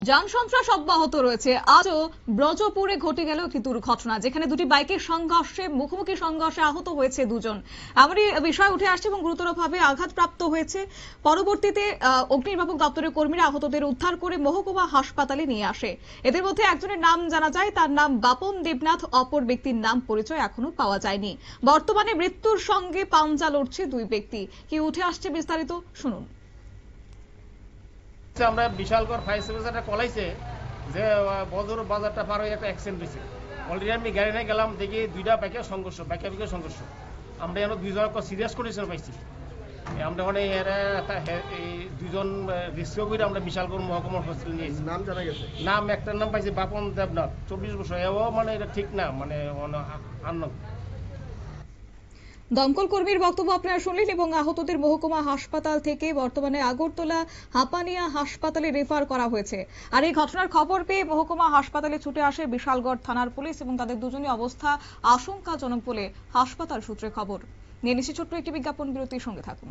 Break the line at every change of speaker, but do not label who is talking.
যান সন্ত্রাস অব্যাহত রয়েছে। আজও ব্রজপুরে ঘটে গেল একটি দুর্ঘটনা, যেখানে দুটি বাইকের সংঘর্ষে মুখোমুখি সংঘর্ষে আহত হয়েছে দুজন। এমনই বিষয় উঠে আসছে এবং গুরুতরভাবে আঘাতপ্রাপ্ত হয়েছে। পরবর্তীতে অগ্নিনির্বাপক দপ্তরের কর্মীরা আহতদের উদ্ধার করে মহকুমা হাসপাতালে নিয়ে আসে। এদের মধ্যে একজনের নাম জানা যায়, তার নাম বাপন দেবনাথ। অপর ব্যক্তির নাম পরিচয় এখনো পাওয়া যায়নি। বর্তমানে মৃত্যুর সঙ্গে পাঞ্জা লড়ছে দুই ব্যক্তি। কি উঠে আসছে বিস্তারিত শুনুন।
আমরা বিশালগড় ফায়ার সার্ভিসে কলাইছে যে বদর বাজারটা পার হয়ে একটা অ্যাক্সিডেন্ট হয়েছে। অলরেডি আমি গাড়ি নিয়ে গেলাম, দেখি দুইটা বাইকের সংঘর্ষ, বাইকের সংঘর্ষ। আমরা এখন দুইজন সিরিয়াস কন্ডিশন পাইছি। আমরা মানে এই দুজন রিস্ক করে আমরা বিশালগড় মহকুমা হসপিটাল নিয়েছি।
নাম জানা গেছে?
নাম একটার নাম পাইছি বাপন দেবনাথ, 24 বছর। এও মানে এটা ঠিক না, মানে আননোন।
দমকল কর্মীর বক্তব্য আপনারা শুনলেন এবং আহতদের মহকুমা হাসপাতাল থেকে বর্তমানে আগরতলা হাপানিয়া হাসপাতালে রেফার করা হয়েছে। আর এই ঘটনার খবর পেয়ে মহকুমা হাসপাতালে ছুটে আসে বিশালগড় থানার পুলিশ এবং তাদের দুজনের অবস্থা আশঙ্কাজনক বলে হাসপাতাল সূত্রে খবর। নিয়ে নিচ্ছি ছোট্ট একটি বিজ্ঞাপন বিরতির সঙ্গে থাকুন।